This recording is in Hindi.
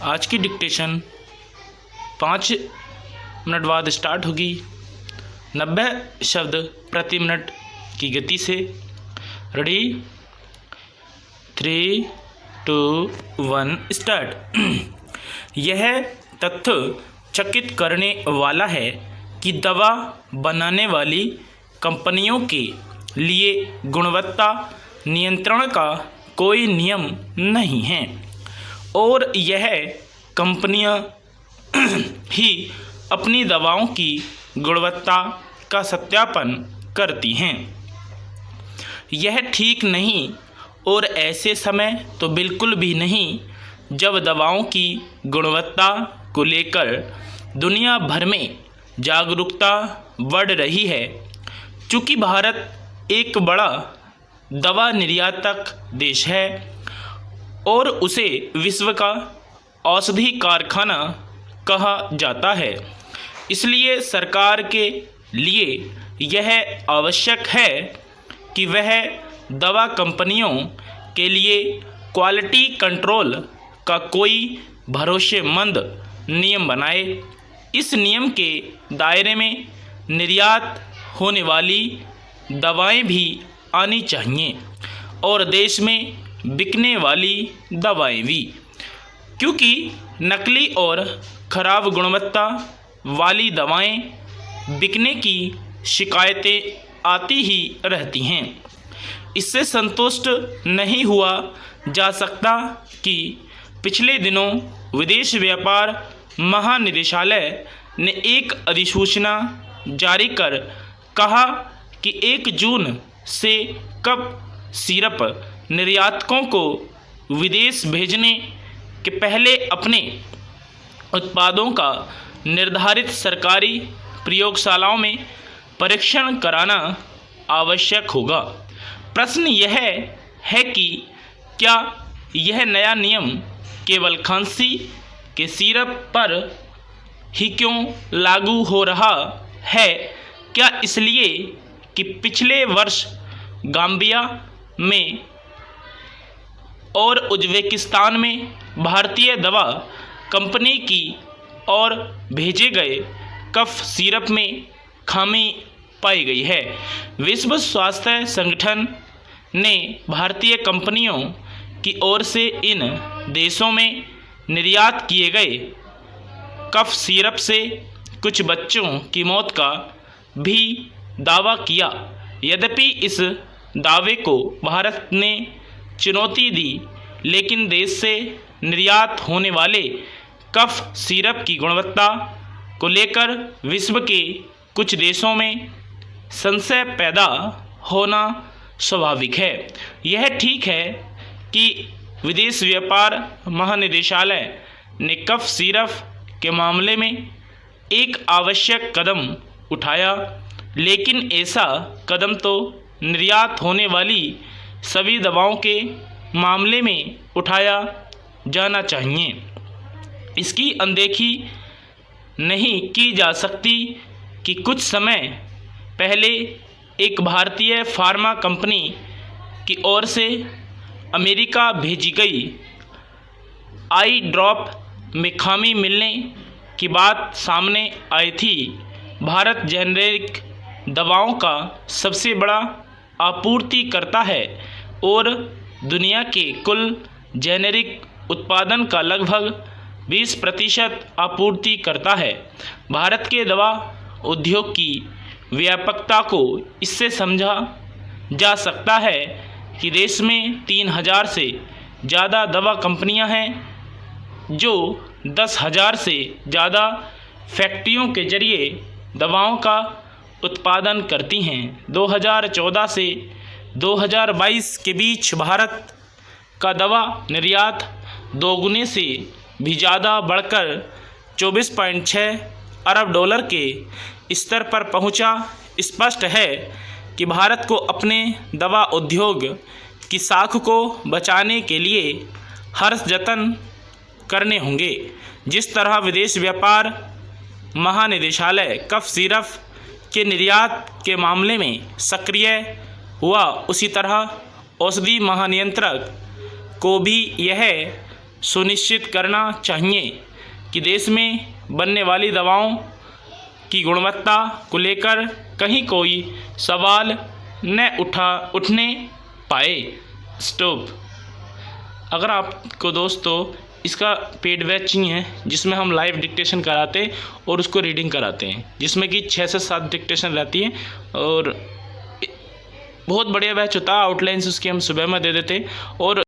आज की डिक्टेशन 5 मिनट बाद स्टार्ट होगी। 90 शब्द प्रति मिनट की गति से। Ready, 3, 2, 1 start. यह तथ्य चकित करने वाला है कि दवा बनाने वाली कंपनियों के लिए गुणवत्ता नियंत्रण का कोई नियम नहीं है और यह कंपनियां ही अपनी दवाओं की गुणवत्ता का सत्यापन करती हैं। यह ठीक नहीं और ऐसे समय तो बिल्कुल भी नहीं जब दवाओं की गुणवत्ता को लेकर दुनिया भर में जागरूकता बढ़ रही है। चूँकि भारत एक बड़ा दवा निर्यातक देश है और उसे विश्व का औषधि कारखाना कहा जाता है, इसलिए सरकार के लिए यह आवश्यक है कि वह दवा कंपनियों के लिए क्वालिटी कंट्रोल का कोई भरोसेमंद नियम बनाए। इस नियम के दायरे में निर्यात होने वाली दवाएं भी आनी चाहिए और देश में बिकने वाली दवाएं भी, क्योंकि नकली और ख़राब गुणवत्ता वाली दवाएं बिकने की शिकायतें आती ही रहती हैं। इससे संतुष्ट नहीं हुआ जा सकता कि पिछले दिनों विदेश व्यापार महानिदेशालय ने एक अधिसूचना जारी कर कहा कि 1 जून से कफ सिरप निर्यातकों को विदेश भेजने के पहले अपने उत्पादों का निर्धारित सरकारी प्रयोगशालाओं में परीक्षण कराना आवश्यक होगा। प्रश्न यह है कि क्या यह नया नियम केवल खांसी के सिरप पर ही क्यों लागू हो रहा है? क्या इसलिए कि पिछले वर्ष गाम्बिया में और उज़्बेकिस्तान में भारतीय दवा कंपनी की ओर भेजे गए कफ सिरप में खामी पाई गई है? विश्व स्वास्थ्य संगठन ने भारतीय कंपनियों की ओर से इन देशों में निर्यात किए गए कफ सिरप से कुछ बच्चों की मौत का भी दावा किया। यद्यपि इस दावे को भारत ने चुनौती दी, लेकिन देश से निर्यात होने वाले कफ सिरप की गुणवत्ता को लेकर विश्व के कुछ देशों में संशय पैदा होना स्वाभाविक है। यह ठीक है कि विदेश व्यापार महानिदेशालय ने कफ सिरप के मामले में एक आवश्यक कदम उठाया, लेकिन ऐसा कदम तो निर्यात होने वाली सभी दवाओं के मामले में उठाया जाना चाहिए। इसकी अनदेखी नहीं की जा सकती कि कुछ समय पहले एक भारतीय फार्मा कंपनी की ओर से अमेरिका भेजी गई आई ड्रॉप में खामी मिलने की बात सामने आई थी। भारत जेनेरिक दवाओं का सबसे बड़ा आपूर्तिकर्ता है और दुनिया के कुल जेनेरिक उत्पादन का लगभग 20% आपूर्ति करता है। भारत के दवा उद्योग की व्यापकता को इससे समझा जा सकता है कि देश में 3000 से ज़्यादा दवा कंपनियां हैं जो 10,000 से ज़्यादा फैक्ट्रियों के जरिए दवाओं का उत्पादन करती हैं। 2014 से 2022 के बीच भारत का दवा निर्यात दोगुने से भी ज़्यादा बढ़कर 24.6 अरब डॉलर के स्तर पर पहुंचा। स्पष्ट है कि भारत को अपने दवा उद्योग की साख को बचाने के लिए हर जतन करने होंगे। जिस तरह विदेश व्यापार महानिदेशालय कफ सिरप के निर्यात के मामले में सक्रिय हुआ, उसी तरह औषधि महानियंत्रक को भी यह सुनिश्चित करना चाहिए कि देश में बनने वाली दवाओं की गुणवत्ता को लेकर कहीं कोई सवाल न उठने पाए। स्टॉप। अगर आपको दोस्तों इसका पेड बैच चाहिए जिसमें हम लाइव डिक्टेशन कराते और उसको रीडिंग कराते हैं, जिसमें कि 6 से 7 डिक्टेशन रहती है और बहुत बढ़िया बैच होता है। आउटलाइंस उसकी हम सुबह में दे देते और